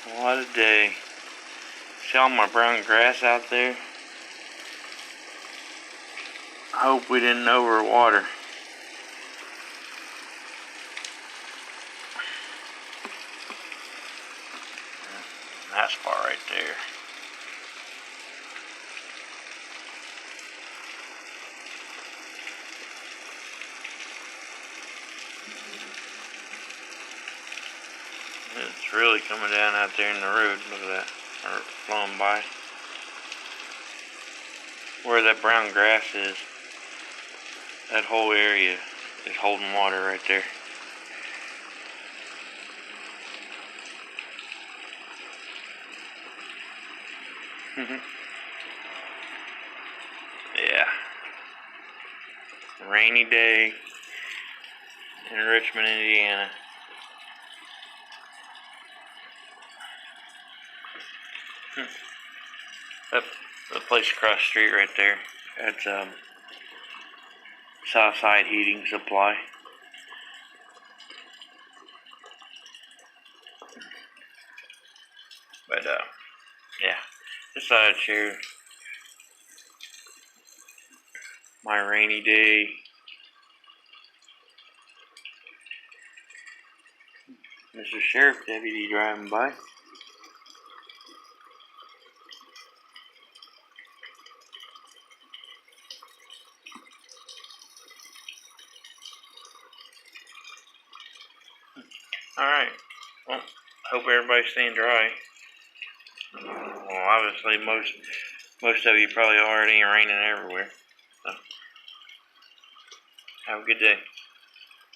What a day. See all my brown grass out there? I hope we didn't overwater. That spot right there. It's really coming down out there in the road. Look at that. Or flowing by. Where that brown grass is, that whole area is holding water right there. Yeah. Rainy day in Richmond, Indiana. That the place across the street right there. That's Southside Heating Supply. But yeah, just thought I'd share my rainy day. Mr. Sheriff Deputy driving by. Alright, well, hope everybody's staying dry. Well, obviously most of you probably already ain't raining everywhere. So, have a good day.